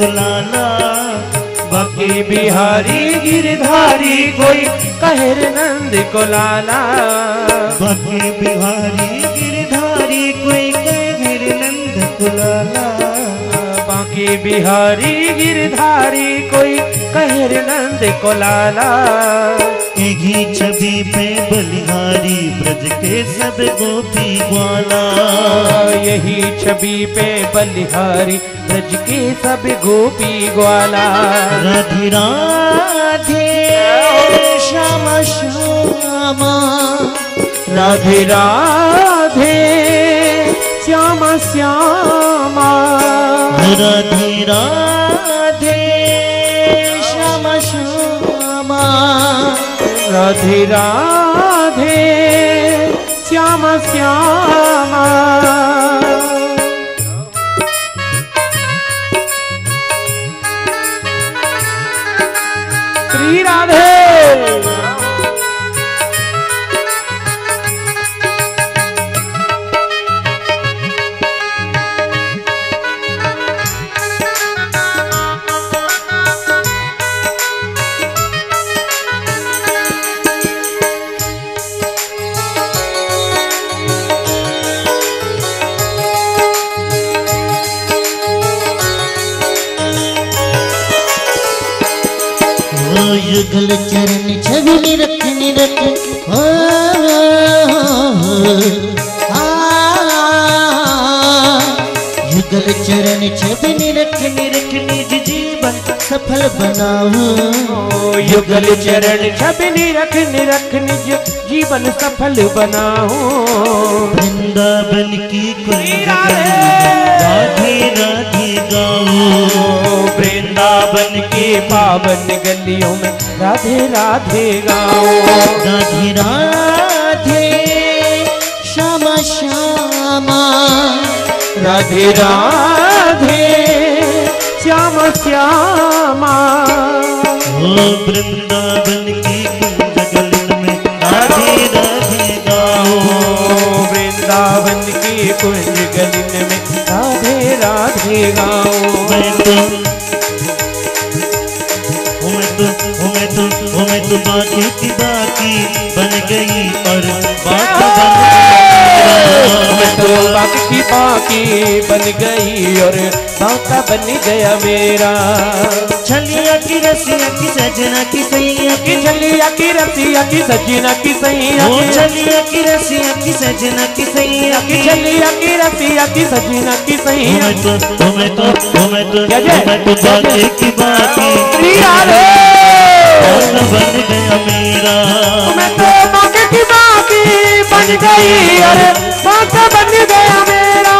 को लाला। बाकी बिहारी गिरधारी कोई कहे रे नंद को लाला। बाकी बिहारी गिरधारी कोई कहे रे नंद को लाला। बाकी बिहारी गिरधारी कोई कहे रे नंद को लाला। एक ही छवि पे बलिहारी ब्रज के सब गोपी ग्वाला। यही छवि पे बलिहारी ब्रज के सब गोपी ग्वाला। राधे राधे श्यामा श्यामा। राधे राधे श्यामा श्यामा। राधे राधे श्यामा श्यामा। राधे राधे श्यामा श्यामा। श्री राधे। युगल चरण छवि निरख निरख। युगल चरण छवि निरख निरख निज जीवन सफल बनाओ। युगल चरण छवि निरख निरख निज जीवन सफल बनाओ। वृंदावन की कुंज राधे राधे गाओ। वृंदावन के पावन गलियों में राधे राधे गाओ। राधे राधे श्यामा श्यामा। राधे राधे श्यामा श्यामा। ओ वृंदावन की कुंज गलियों में राधे राधे गाओ। वृंदावन की कुंज गलियों में राधे राधे गाओ। मैं तो बाकी की बाकी बन गई और मैं तो बाकी की बाकी बन गई और बाका बन गया मेरा। छलिया की रसिया की सजना की सैया की छलिया की रसिया की सजना की सैया। छलिया की रसिया की सजना की सैया की छलिया की रसिया की सजना की सैया। मैं तो बाकी की बाकी बन गया मेरा। मैं तो बाकी की बाकी बन गई और बाका बन गया मेरा।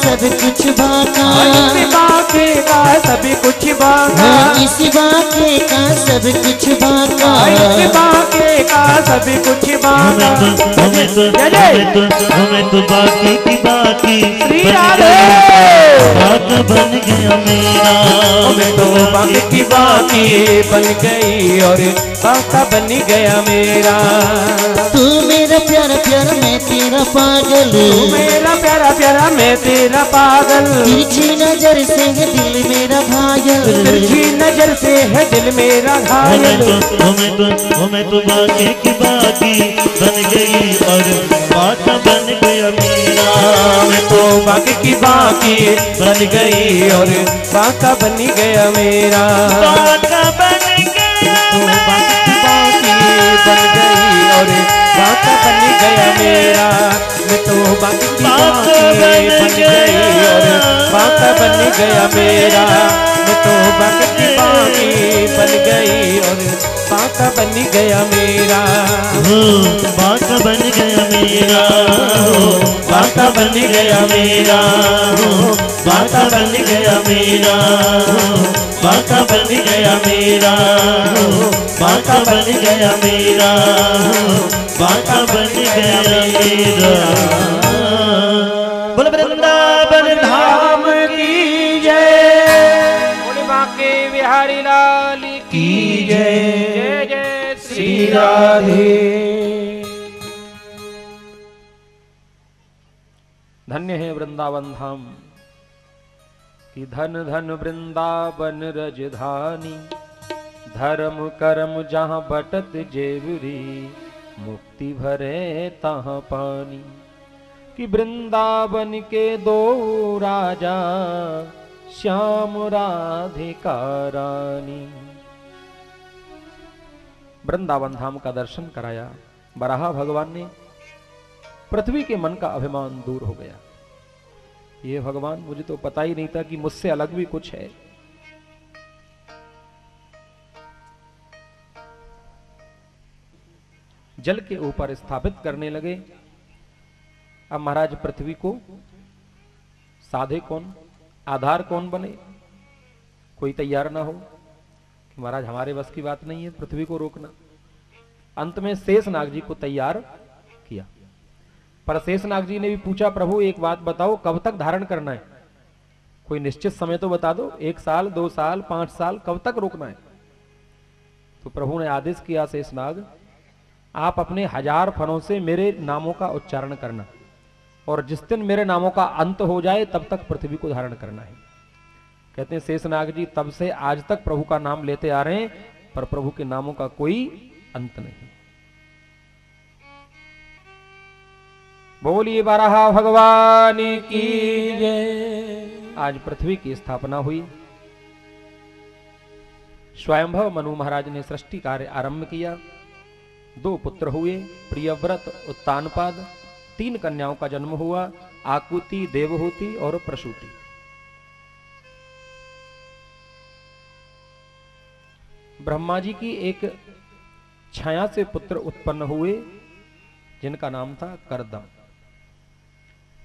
सब कुछ बाका। इस बाके का सब कुछ बाका। इस बाके का सब कुछ बाका। इस बाके का सब कुछ बाका। हमें तो बाकी की बाकी श्री राधे बाका बन गया मेरा। हमें तो बाकी की बाकी बन गई और बाका बन गया मेरा। तू मेरा प्यारा प्यारा मैं तेरा पागल। तू मेरा प्यारा प्यारा मैं तेरा पागल। तिरछी नजर से है दिल मेरा घायल। तिरछी नजर से है दिल मेरा घायल। हमें तो बाकी की बाकी बन गई और बाका बन गया मेरा। मैं तो बाकी की बाकी बन गई और बाका बन गया मेरा। बाका बन गया तो बाकी की बाकी बन गई और बाका बन गया मेरा। मैं तो बाकी की बाकी बन गई और बाका बन गया मेरा। मैं तो बाकी की बाकी बन गई और बाका बन गया मेरा। हो बाका बन गया मेरा, हो बाका बन गया मेरा, हो बाका बन गया मेरा, हो बाका बन गया मेरा, हो बाका बन गया मेरा, हो बाका बन गया मेरा। बोल वृंदावन धाम की जय, बोले बांके बिहारी लाल की जय। जय जय श्री राधे। धन्य है वृंदावन धाम कि धन धन वृंदावन रजधानी, धर्म कर्म जहाँ बटत जेवरी, मुक्ति भरे तहाँ पानी। कि वृंदावन के दो राजा, श्याम राधिका रानी। वृंदावन धाम का दर्शन कराया बराह भगवान ने, पृथ्वी के मन का अभिमान दूर हो गया। ये भगवान, मुझे तो पता ही नहीं था कि मुझसे अलग भी कुछ है। जल के ऊपर स्थापित करने लगे। अब महाराज पृथ्वी को साधे कौन, आधार कौन बने? कोई तैयार ना हो कि महाराज हमारे बस की बात नहीं है पृथ्वी को रोकना। अंत में शेषनाग जी को तैयार किया। पर शेषनाग जी ने भी पूछा, प्रभु एक बात बताओ, कब तक धारण करना है? कोई निश्चित समय तो बता दो, 1 साल 2 साल 5 साल, कब तक रोकना है? तो प्रभु ने आदेश किया, शेषनाग आप अपने 1000 फनों से मेरे नामों का उच्चारण करना, और जिस दिन मेरे नामों का अंत हो जाए तब तक पृथ्वी को धारण करना है। कहते हैं शेषनाग जी तब से आज तक प्रभु का नाम लेते आ रहे हैं, पर प्रभु के नामों का कोई अंत नहीं। बोलिए बारहा भगवान की जय। आज पृथ्वी की स्थापना हुई। स्वयंभव मनु महाराज ने सृष्टि कार्य आरंभ किया। 2 पुत्र हुए, प्रियव्रत उत्तानपाद। 3 कन्याओं का जन्म हुआ, आकुति, देवहूति और प्रसूति। ब्रह्मा जी की एक छाया से पुत्र उत्पन्न हुए, जिनका नाम था करदम।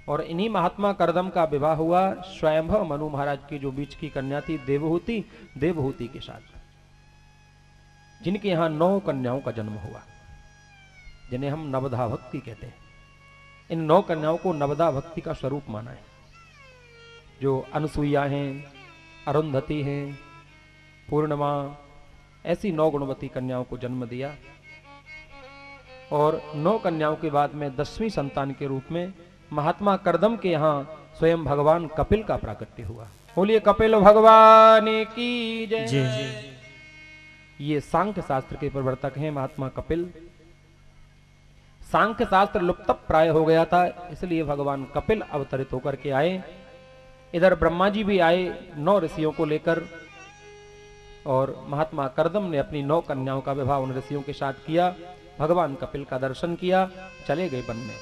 और इन्हीं महात्मा करदम का विवाह हुआ स्वयंभव मनु महाराज की जो बीच की कन्या थी देवहूति के साथ, जिनके यहां 9 कन्याओं का जन्म हुआ, जिन्हें हम नवधा भक्ति कहते हैं। इन 9 कन्याओं को नवधा भक्ति का स्वरूप माना है। जो अनसुईया हैं, अरुंधति हैं, पूर्णिमा, ऐसी 9 गुणवती कन्याओं को जन्म दिया। और 9 कन्याओं के बाद में 10वीं संतान के रूप में महात्मा करदम के यहाँ स्वयं भगवान कपिल का प्राकट्य हुआ। बोलिए कपिल भगवान की जय। ये सांख्य शास्त्र के प्रवर्तक हैं महात्मा कपिल। सांख्य शास्त्र लुप्त प्राय हो गया था, इसलिए भगवान कपिल अवतरित होकर के आए। इधर ब्रह्मा जी भी आए 9 ऋषियों को लेकर, और महात्मा करदम ने अपनी 9 कन्याओं का विवाह उन ऋषियों के साथ किया। भगवान कपिल का दर्शन किया, चले गए वन में।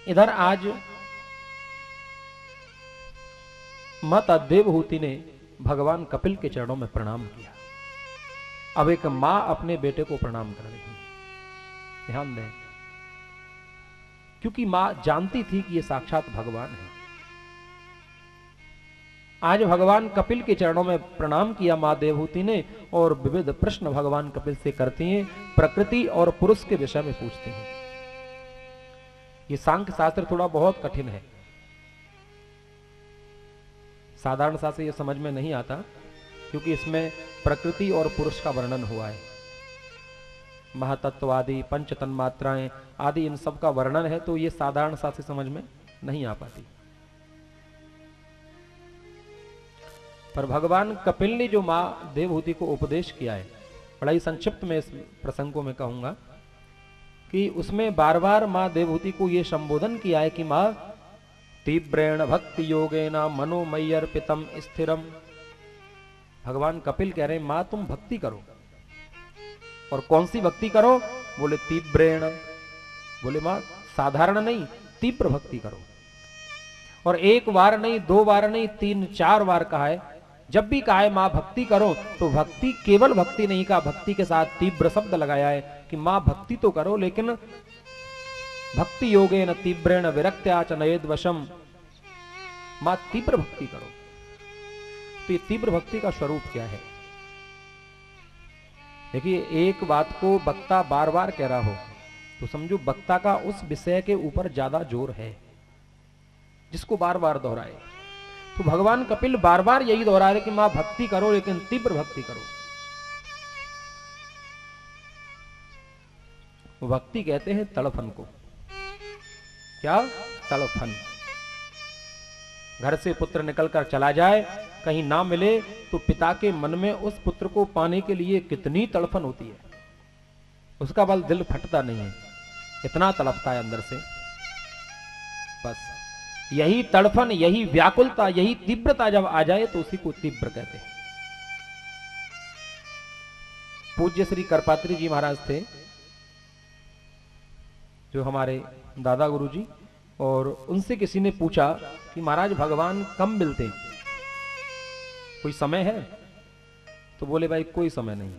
इधर आज माता देवहूति ने भगवान कपिल के चरणों में प्रणाम किया। अब एक मां अपने बेटे को प्रणाम कर रही है। ध्यान दें, क्योंकि मां जानती थी कि ये साक्षात भगवान है। आज भगवान कपिल के चरणों में प्रणाम किया मां देवहूति ने, और विविध प्रश्न भगवान कपिल से करती हैं, प्रकृति और पुरुष के विषय में पूछती हैं। ये सांख्य शास्त्र थोड़ा बहुत कठिन है, साधारण सा से ये समझ में नहीं आता, क्योंकि इसमें प्रकृति और पुरुष का वर्णन हुआ है। महातत्व आदि, पंच तन्मात्राएं आदि, इन सब का वर्णन है, तो ये साधारण सा से समझ में नहीं आ पाती। पर भगवान कपिल ने जो मां देवहूति को उपदेश किया है, बड़ा ही संक्षिप्त में इस प्रसंगों में कहूंगा कि उसमें बार बार मां देवहूति को यह संबोधन किया है कि मां तीव्रेण भक्ति योगेना मनोमय्यर्पितम स्थिरम। भगवान कपिल कह रहे हैं मां तुम भक्ति करो, और कौन सी भक्ति करो? बोले तीव्रेण। बोले मां साधारण नहीं, तीव्र भक्ति करो। और 1 बार नहीं, 2 बार नहीं, 3-4 बार कहा है जब भी कहा है माँ भक्ति करो, तो भक्ति केवल भक्ति नहीं कहा, भक्ति के साथ तीव्र शब्द लगाया है कि माँ भक्ति तो करो, लेकिन भक्ति योगेन तीव्रेण विरक्त्या च नयेद वशम, माँ तीव्र भक्ति करो। तो ये तीव्र भक्ति का स्वरूप क्या है? देखिए, एक बात को वक्ता बार बार कह रहा हो तो समझो वक्ता का उस विषय के ऊपर ज्यादा जोर है जिसको बार बार दोहराए। तो भगवान कपिल बार बार यही दोहरा रहे कि मां भक्ति करो, लेकिन तीव्र भक्ति करो। भक्ति कहते हैं तड़फन को। क्या? तड़फन। घर से पुत्र निकलकर चला जाए, कहीं ना मिले, तो पिता के मन में उस पुत्र को पाने के लिए कितनी तड़फन होती है। उसका बल दिल फटता नहीं है, इतना तड़पता है अंदर से। बस यही तड़फन, यही व्याकुलता, यही तीव्रता जब आ जाए तो उसी को तीव्र कहते हैं। पूज्य श्री करपात्री जी महाराज थे, जो हमारे दादा गुरु जी, और उनसे किसी ने पूछा कि महाराज भगवान कब मिलते, कोई समय है? तो बोले भाई कोई समय नहीं,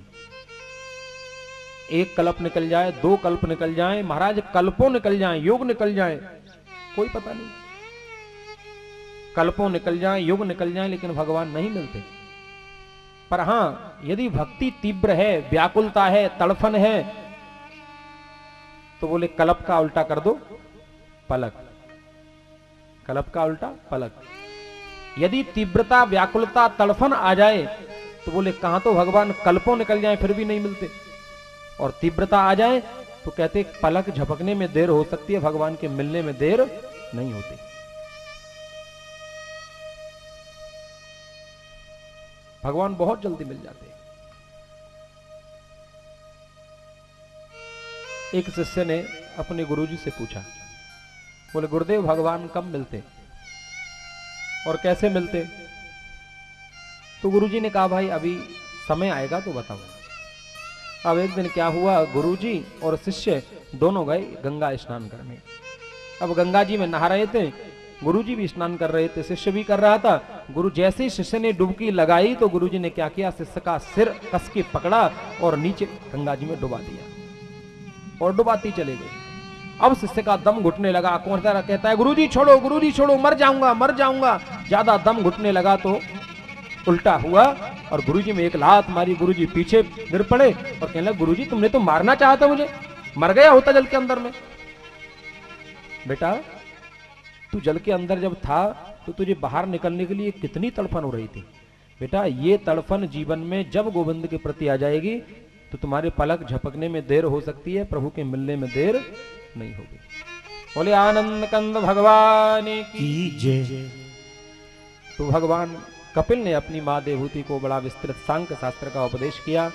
एक कल्प निकल जाए, दो कल्प निकल जाए, महाराज कल्पों निकल जाए, युग निकल जाए, कोई पता नहीं। कल्पों निकल जाए, युग निकल जाए, लेकिन भगवान नहीं मिलते। पर हां, यदि भक्ति तीव्र है, व्याकुलता है, तड़फन है, तो बोले कल्प का उल्टा कर दो, पलक। कल्प का उल्टा पलक। यदि तीव्रता, व्याकुलता, तड़फन आ जाए तो बोले कहां तो भगवान कल्पों निकल जाए फिर भी नहीं मिलते, और तीव्रता आ जाए तो कहते पलक झपकने में देर हो सकती है, भगवान के मिलने में देर नहीं होती। भगवान बहुत जल्दी मिल जाते हैं। एक शिष्य ने अपने गुरुजी से पूछा, बोले गुरुदेव भगवान कब मिलते और कैसे मिलते? तो गुरुजी ने कहा भाई अभी समय आएगा तो बताऊंगा। अब एक दिन क्या हुआ, गुरुजी और शिष्य दोनों गए गंगा स्नान करने। अब गंगा जी में नहा रहे थे, गुरुजी भी स्नान कर रहे थे, शिष्य भी कर रहा था। गुरु जैसे ही शिष्य ने डुबकी लगाई तो गुरुजी ने क्या किया, शिष्य का सिर कस के पकड़ा और नीचे गंगा जी में डुबा दिया और डुबाती चले गए। अब शिष्य का दम घुटने लगा, कौन सा कहता है गुरुजी छोड़ो, गुरुजी छोड़ो, मर जाऊंगा, मर जाऊंगा। ज्यादा दम घुटने लगा तो उल्टा हुआ और गुरुजी में एक लात मारी, गुरुजी पीछे गिर पड़े और कहने लगे गुरुजी तुमने तो मारना चाहा था मुझे, मर गया होता जल के अंदर में। बेटा तू जल के अंदर जब था तो तुझे बाहर निकलने के लिए कितनी तड़फन हो रही थी। बेटा ये तड़फन जीवन में जब गोविंद के प्रति आ जाएगी तो तुम्हारे पलक झपकने में देर हो सकती है, प्रभु के मिलने में देर नहीं होगी। बोले आनंद कंद भगवान की जय। तो भगवान कपिल ने अपनी मां देवहूति को बड़ा विस्तृत सांख्य शास्त्र का उपदेश किया,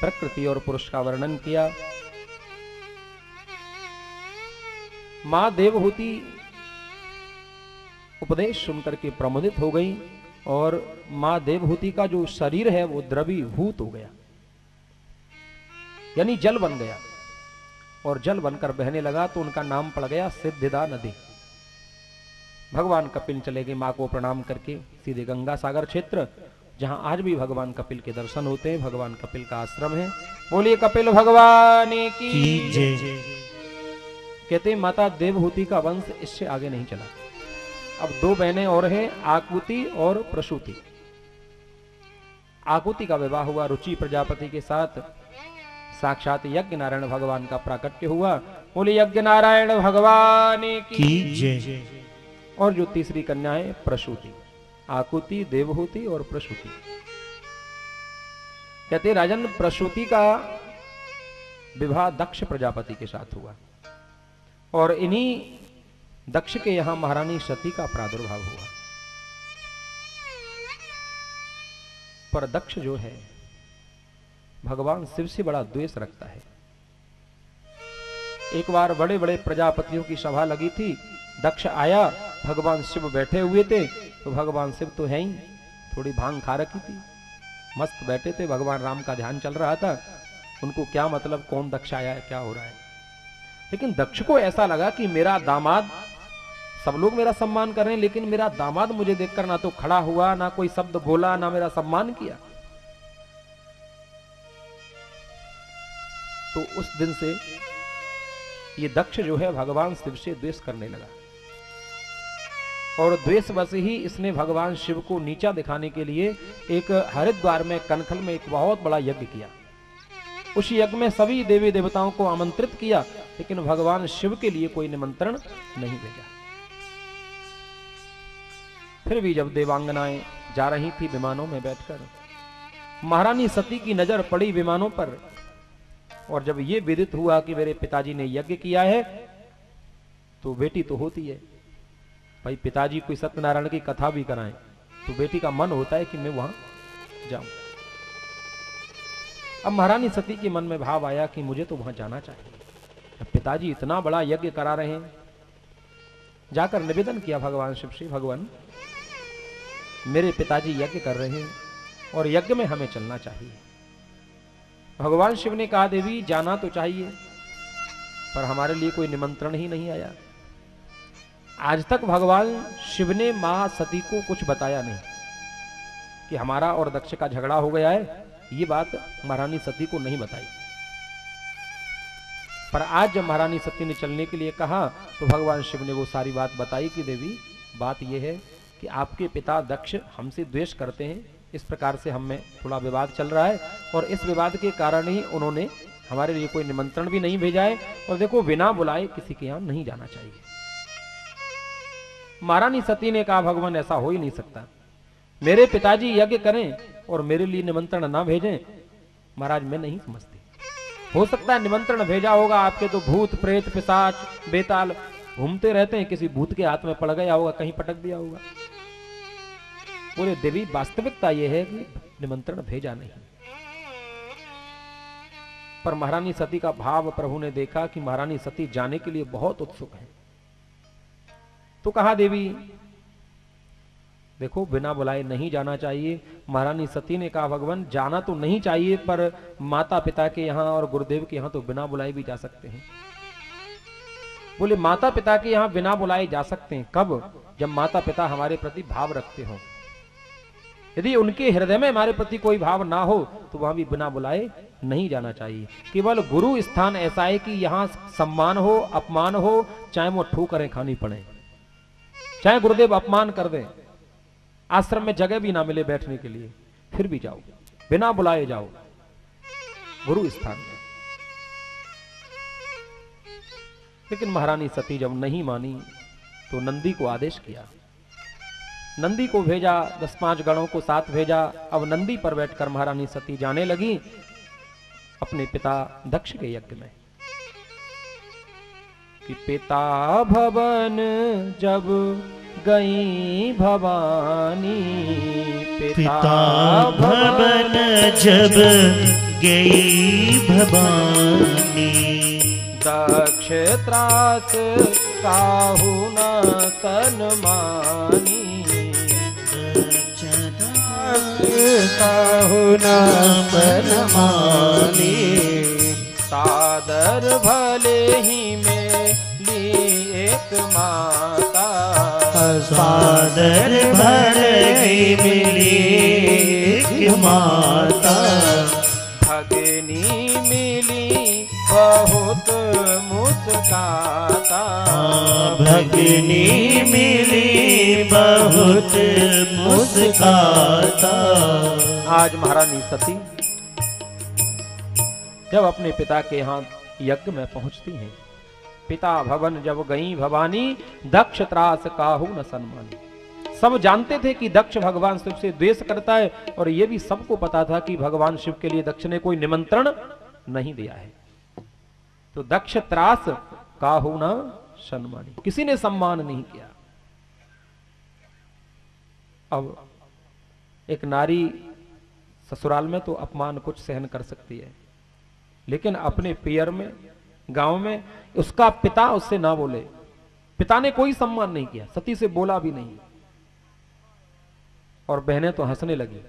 प्रकृति और पुरुष का वर्णन किया। मां देवहूति उपदेश सुनकर के प्रमोदित हो गई और मां देवहूति का जो शरीर है वो द्रवीभूत हो गया, यानी जल बन गया, और जल बनकर बहने लगा तो उनका नाम पड़ गया सिद्धिदा नदी। भगवान कपिल चले गए मां को प्रणाम करके सीधे गंगा सागर क्षेत्र, जहां आज भी भगवान कपिल के दर्शन होते हैं। भगवान कपिल का आश्रम है। बोलिए कपिल भगवान की जय। कहते हैं माता देवहूति का वंश इससे आगे नहीं चला। अब दो बहनें और हैं, आकुति और प्रसूति। आकुति का विवाह हुआ रुचि प्रजापति के साथ, साक्षात यज्ञ नारायण भगवान का प्राकट्य हुआ। बोले यज्ञ नारायण भगवान की जय। और जो तीसरी कन्या है प्रसूति, आकुति, देवहूति और प्रसूति। कहते राजन प्रसूति का विवाह दक्ष प्रजापति के साथ हुआ और इन्हीं दक्ष के यहां महारानी सती का प्रादुर्भाव हुआ। पर दक्ष जो है भगवान शिव से बड़ा द्वेष रखता है। एक बार बड़े बड़े प्रजापतियों की सभा लगी थी, दक्ष आया, भगवान शिव बैठे हुए थे, तो भगवान शिव तो है ही, थोड़ी भांग खा रखी थी, मस्त बैठे थे, भगवान राम का ध्यान चल रहा था। उनको क्या मतलब कौन दक्ष आया है, क्या हो रहा है। लेकिन दक्ष को ऐसा लगा कि मेरा दामाद सब लोग मेरा सम्मान कर रहे हैं, लेकिन मेरा दामाद मुझे देखकर ना तो खड़ा हुआ, ना कोई शब्द बोला, ना मेरा सम्मान किया। तो उस दिन से ये दक्ष जो है भगवान शिव से द्वेष करने लगा, और द्वेषवश ही इसने भगवान शिव को नीचा दिखाने के लिए एक हरिद्वार में कनखल में एक बहुत बड़ा यज्ञ किया। उस यज्ञ में सभी देवी देवताओं को आमंत्रित किया, लेकिन भगवान शिव के लिए कोई निमंत्रण नहीं भेजा। फिर भी जब देवांगनाएं जा रही थी विमानों में बैठकर, महारानी सती की नजर पड़ी विमानों पर, और जब ये विदित हुआ कि मेरे पिताजी ने यज्ञ किया है, तो बेटी तो होती है भाई, पिताजी कोई सत्यनारायण की कथा भी कराएं तो बेटी का मन होता है कि मैं वहां जाऊं। अब महारानी सती के मन में भाव आया कि मुझे तो वहां जाना चाहिए। अब पिताजी इतना बड़ा यज्ञ करा रहे हैं, जाकर निवेदन किया भगवान शिव से, भगवान मेरे पिताजी यज्ञ कर रहे हैं और यज्ञ में हमें चलना चाहिए। भगवान शिव ने कहा, देवी जाना तो चाहिए, पर हमारे लिए कोई निमंत्रण ही नहीं आया। आज तक भगवान शिव ने मां सती को कुछ बताया नहीं कि हमारा और दक्ष का झगड़ा हो गया है, ये बात महारानी सती को नहीं बताई। पर आज जब महारानी सती ने चलने के लिए कहा, तो भगवान शिव ने वो सारी बात बताई कि देवी बात यह है कि आपके पिता दक्ष हमसे द्वेष करते हैं, इस प्रकार से हम में थोड़ा विवाद चल रहा है, और इस विवाद के कारण ही उन्होंने हमारे लिए कोई निमंत्रण भी नहीं भेजा है, और देखो बिना बुलाए किसी के यहां नहीं जाना चाहिए। महारानी सती ने कहा, भगवान ऐसा हो ही नहीं सकता, मेरे पिताजी यज्ञ करें और मेरे लिए निमंत्रण ना भेजें, महाराज मैं नहीं समझती। हो सकता है निमंत्रण भेजा होगा, आपके तो भूत प्रेत पिशाच बेताल घूमते रहते हैं, किसी भूत के हाथ में पड़ गया होगा, कहीं पटक दिया होगा। बोले देवी वास्तविकता यह है कि निमंत्रण भेजा नहीं। पर महारानी सती का भाव प्रभु ने देखा कि महारानी सती जाने के लिए बहुत उत्सुक है, तो कहा देवी देखो बिना बुलाए नहीं जाना चाहिए। महारानी सती ने कहा, भगवान जाना तो नहीं चाहिए, पर माता पिता के यहां और गुरुदेव के यहां तो बिना बुलाए भी जा सकते हैं। बोले माता पिता के यहां बिना बुलाए जा सकते हैं, कब? जब माता पिता हमारे प्रति भाव रखते हो। यदि उनके हृदय में हमारे प्रति कोई भाव ना हो तो वहां भी बिना बुलाए नहीं जाना चाहिए। केवल गुरु स्थान ऐसा है कि यहां सम्मान हो अपमान हो, चाहे वो ठोकरें खानी पड़े, चाहे गुरुदेव अपमान कर दें, आश्रम में जगह भी ना मिले बैठने के लिए, फिर भी जाओ, बिना बुलाए जाओ गुरु स्थान में। लेकिन महारानी सती जब नहीं मानी तो नंदी को आदेश किया, नंदी को भेजा, 10-5 गणों को साथ भेजा। अब नंदी पर बैठकर महारानी सती जाने लगी अपने पिता दक्ष के यज्ञ में। कि पिता भवन जब गई भवानी, पिता भवन जब गई भवानी, दक्ष त्रास काहू न सन्मानी, काहू न सन्मानी, सादर भले ही मेली एक माता, सादर भले ही मिली एक माता, भगनी मिली बहुत मुस्काता, भगनी मिली बहुत मुस्काता। आज महारानी सती जब अपने पिता के यहाँ यज्ञ में पहुंचती हैं, पिता भवन जब गई भवानी, दक्ष त्रास काहू न सन्मानी। सब जानते थे कि दक्ष भगवान शिव से द्वेष करता है, और यह भी सबको पता था कि भगवान शिव के लिए दक्ष ने कोई निमंत्रण नहीं दिया है। तो दक्ष त्रास काहू न सन्मानी, किसी ने सम्मान नहीं किया। अब एक नारी ससुराल में तो अपमान कुछ सहन कर सकती है, लेकिन अपने पियर में गांव में उसका पिता उससे ना बोले, पिता ने कोई सम्मान नहीं किया, सती से बोला भी नहीं, और बहनें तो हंसने लगी,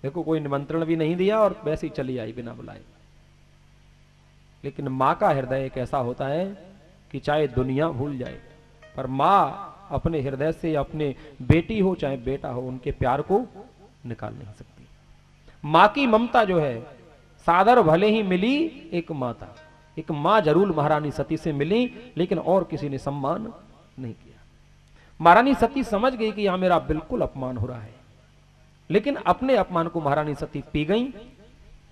देखो कोई निमंत्रण भी नहीं दिया और वैसे ही चली आई बिना बुलाए। लेकिन मां का हृदय एक ऐसा होता है कि चाहे दुनिया भूल जाए पर माँ अपने हृदय से अपने बेटी हो चाहे बेटा हो उनके प्यार को निकाल नहीं सकती। माँ की ममता जो है सादर भले ही मिली एक माता, एक माँ जरूर महारानी सती से मिली लेकिन और किसी ने सम्मान नहीं किया। महारानी सती समझ गई कि यहां मेरा बिल्कुल अपमान हो रहा है, लेकिन अपने अपमान को महारानी सती पी गई।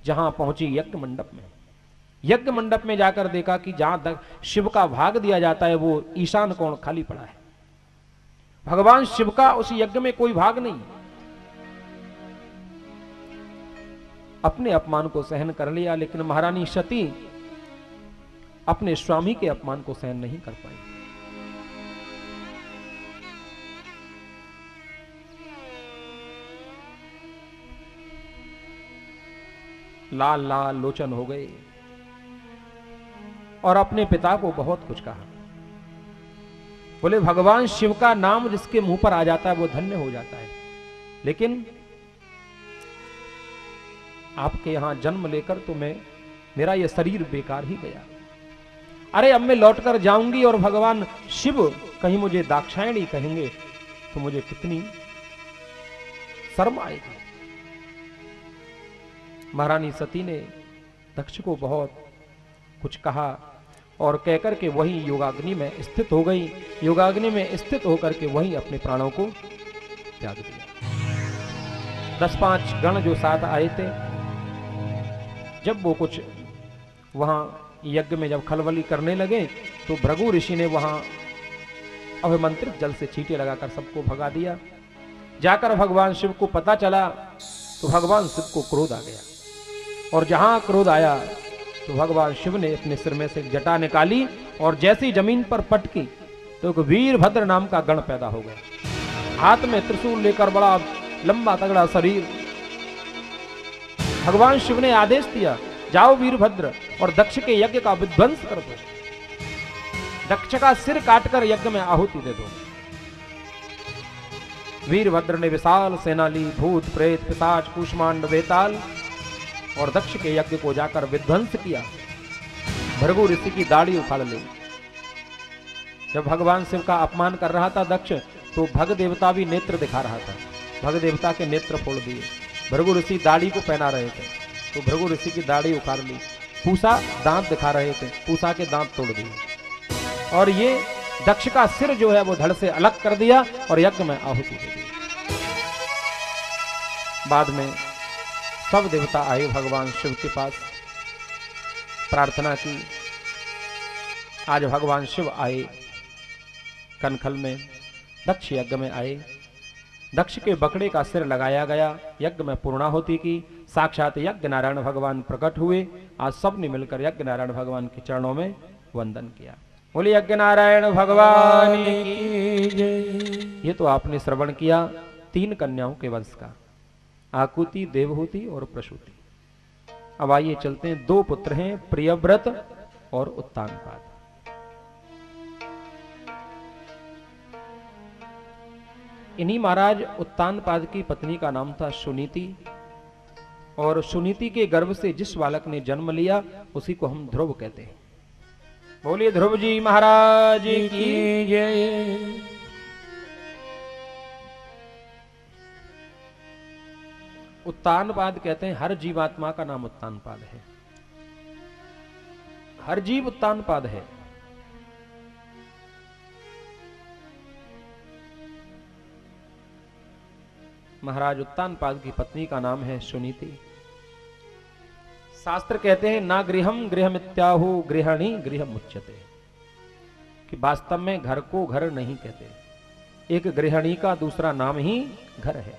जहां पहुंची यज्ञ मंडप में, यज्ञ मंडप में जाकर देखा कि जहां तक शिव का भाग दिया जाता है वो ईशान कोण खाली पड़ा है। भगवान शिव का उस यज्ञ में कोई भाग नहीं। अपने अपमान को सहन कर लिया, लेकिन महारानी सती अपने स्वामी के अपमान को सहन नहीं कर पाई। लाल लाल लोचन हो गए और अपने पिता को बहुत कुछ कहा। बोले भगवान शिव का नाम जिसके मुंह पर आ जाता है वो धन्य हो जाता है, लेकिन आपके यहां जन्म लेकर तो मेरा यह शरीर बेकार ही गया। अरे अब मैं लौटकर जाऊंगी और भगवान शिव कहीं मुझे दाक्षायणी कहेंगे तो मुझे कितनी शर्म आएगी। महारानी सती ने दक्ष को बहुत कुछ कहा और कहकर के वही योगाग्नि में स्थित हो गई। योगाग्नि में स्थित होकर के वही अपने प्राणों को त्याग दिया। 10-5 गण जो साथ आए थे, जब वो कुछ वहां यज्ञ में जब खलबली करने लगे तो भृगु ऋषि ने वहां अभिमंत्रित जल से छींटे लगाकर सबको भगा दिया। जाकर भगवान शिव को पता चला तो भगवान शिव को क्रोध आ गया, और जहां क्रोध आया तो भगवान शिव ने अपने सिर में से एक जटा निकाली और जैसी जमीन पर पटकी तो एक वीरभद्र नाम का गण पैदा हो गया। हाथ में त्रिशूल लेकर बड़ा लंबा तगड़ा शरीर। भगवान शिव ने आदेश दिया, जाओ वीरभद्र और दक्ष के यज्ञ का विध्वंस कर दो, दक्ष का सिर काटकर यज्ञ में आहुति दे दो। वीरभद्र ने विशाल सेना ली, भूत प्रेत पिशाच कूष्मांड वेताल, और दक्ष के यज्ञ को जाकर विध्वंस किया। भृगु ऋषि की दाढ़ी उखाड़ ली। जब भगवान शिव का अपमान कर रहा था दक्ष, तो भग देवता भी नेत्र दिखा रहा था। भग देवता के नेत्र फोड़ दिए। भृगु ऋषि दाढ़ी को पहना रहे थे तो भृगु ऋषि की दाढ़ी उखाड़ ली। पूसा दांत दिखा रहे थे, पूसा के दांत तोड़ दिए, और ये दक्ष का सिर जो है वो धड़ से अलग कर दिया और यज्ञ में आहुति दे दी। बाद में सब देवता आए भगवान शिव के पास, प्रार्थना की। आज भगवान शिव आए कनखल में, दक्ष यज्ञ में आए। दक्ष के बकड़े का सिर लगाया गया, यज्ञ में पूर्णाहुति की। साक्षात यज्ञ नारायण भगवान प्रकट हुए। आज सब ने मिलकर यज्ञ नारायण भगवान के चरणों में वंदन किया। बोले यज्ञ नारायण भगवान की जय। ये तो आपने श्रवण किया 3 कन्याओं के वंश का, आकुति, देवहूति और प्रसूति। अब आइए चलते हैं, 2 पुत्र हैं, प्रियव्रत और उत्तानपाद। इन्हीं महाराज उत्तानपाद की पत्नी का नाम था सुनीति, और सुनीति के गर्भ से जिस बालक ने जन्म लिया उसी को हम ध्रुव कहते हैं। बोलिए ध्रुव जी महाराज की जय। उत्तानपाद कहते हैं, हर जीवात्मा का नाम उत्तानपाद है। हर जीव उत्तानपाद है। महाराज उत्तानपाद की पत्नी का नाम है सुनीति। शास्त्र कहते हैं ना गृहम गृहमित्याहु गृहणी गृहमुच्यते, कि वास्तव में घर को घर नहीं कहते। एक गृहणी का दूसरा नाम ही घर है,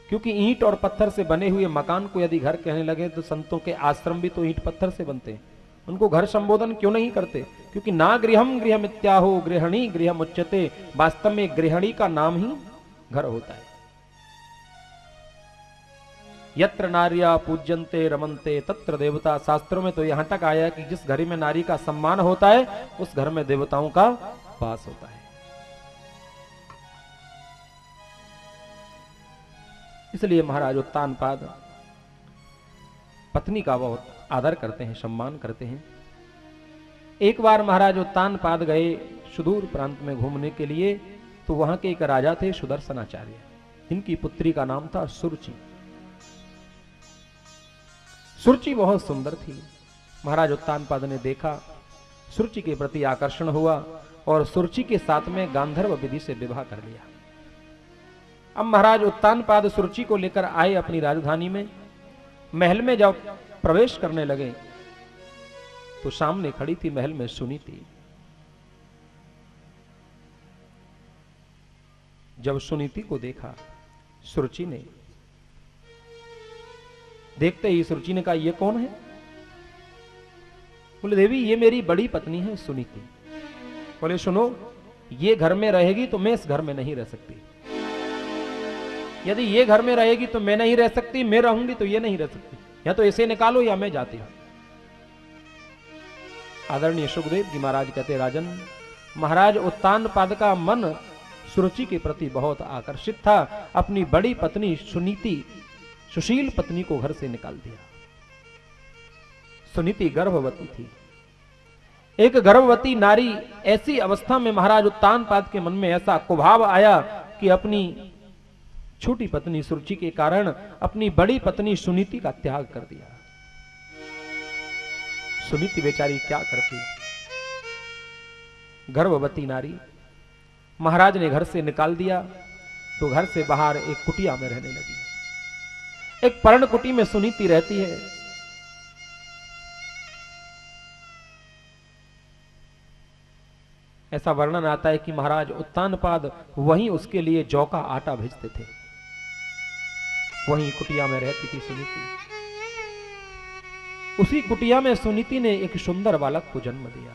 क्योंकि ईंट और पत्थर से बने हुए मकान को यदि घर कहने लगे तो संतों के आश्रम भी तो ईंट पत्थर से बनते हैं, उनको घर संबोधन क्यों नहीं करते? क्योंकि ना गृहम गृहमित्याहु गृहणी गृहमुच्यते, वास्तव में गृहणी का नाम ही घर होता है। यत्र नार्या पूज्यन्ते रमन्ते तत्र देवता, शास्त्रों में तो यहां तक आया कि जिस घर में नारी का सम्मान होता है उस घर में देवताओं का वास होता है। इसलिए महाराज उत्तानपाद पत्नी का बहुत आदर करते हैं, सम्मान करते हैं। एक बार महाराज उत्तानपाद गए सुदूर प्रांत में घूमने के लिए, तो वहां के एक राजा थे सुदर्शनाचार्य, जिनकी पुत्री का नाम था सुरुचि। सुरुचि बहुत सुंदर थी। महाराज उत्तानपाद ने देखा, सुरुचि के प्रति आकर्षण हुआ और सुरुचि के साथ में गांधर्व विधि से विवाह कर लिया। अब महाराज उत्तानपाद सुरुचि को लेकर आए अपनी राजधानी में। महल में जब प्रवेश करने लगे तो सामने खड़ी थी महल में सुनीति। जब सुनीति को देखा सुरुचि ने, देखते ही सुरुचि ने कहा, ये कौन है? बोले, देवी ये मेरी बड़ी पत्नी है सुनीति। बोले, सुनो, ये घर में रहेगी तो मैं इस घर में नहीं रह सकती। यदि ये घर में रहेगी तो मैं नहीं रह सकती, मैं रहूंगी तो ये नहीं रह सकती। या तो इसे निकालो या मैं जाती हूं। आदरणीय सुखदेव जी महाराज कहते, राजन, महाराज उत्तानपाद का मन सुरुचि के प्रति बहुत आकर्षित था। अपनी बड़ी पत्नी सुनीति, सुशील पत्नी को घर से निकाल दिया। सुनीति गर्भवती थी। एक गर्भवती नारी, ऐसी अवस्था में महाराज उत्तानपाद के मन में ऐसा कुभाव आया कि अपनी छोटी पत्नी सुरुचि के कारण अपनी बड़ी पत्नी सुनीति का त्याग कर दिया। सुनीति बेचारी क्या करती, गर्भवती नारी। महाराज ने घर से निकाल दिया तो घर से बाहर एक कुटिया में रहने लगी। एक पर्ण कुटी में सुनीति रहती है। ऐसा वर्णन आता है कि महाराज उत्तानपाद वहीं उसके लिए जौ का आटा भेजते थे। वहीं कुटिया में रहती थी सुनीति। उसी कुटिया में सुनीति ने एक सुंदर बालक को जन्म दिया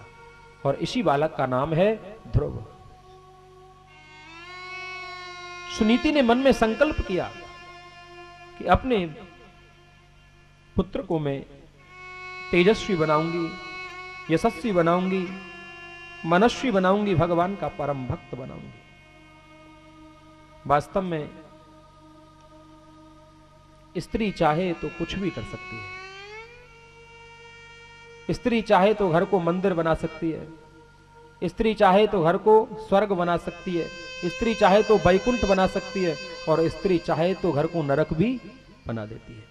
और इसी बालक का नाम है ध्रुव। सुनीति ने मन में संकल्प किया कि अपने पुत्र को मैं तेजस्वी बनाऊंगी, यशस्वी बनाऊंगी, मनस्वी बनाऊंगी, भगवान का परम भक्त बनाऊंगी। वास्तव में स्त्री चाहे तो कुछ भी कर सकती है। स्त्री चाहे तो घर को मंदिर बना सकती है, स्त्री चाहे तो घर को स्वर्ग बना सकती है, स्त्री चाहे तो वैकुंठ बना सकती है, और स्त्री चाहे तो घर को नरक भी बना देती है।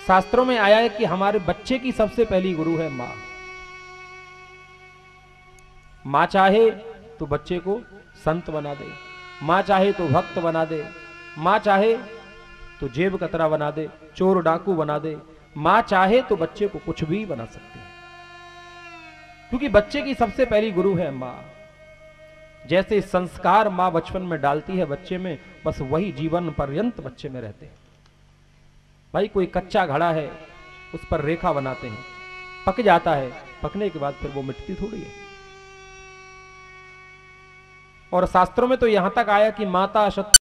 शास्त्रों में आया है कि हमारे बच्चे की सबसे पहली गुरु है मां। मां चाहे तो बच्चे को संत बना दे, मां चाहे तो भक्त बना दे, मां चाहे तो जेब कतरा बना दे, चोर डाकू बना दे, मां चाहे तो बच्चे को कुछ भी बना सकती है, क्योंकि बच्चे की सबसे पहली गुरु है मां। जैसे संस्कार मां बचपन में डालती है बच्चे में, बस वही जीवन पर्यंत बच्चे में रहते हैं। भाई कोई कच्चा घड़ा है, उस पर रेखा बनाते हैं, पक जाता है, पकने के बाद फिर वो मिटती थोड़ी है। और शास्त्रों में तो यहां तक आया कि माता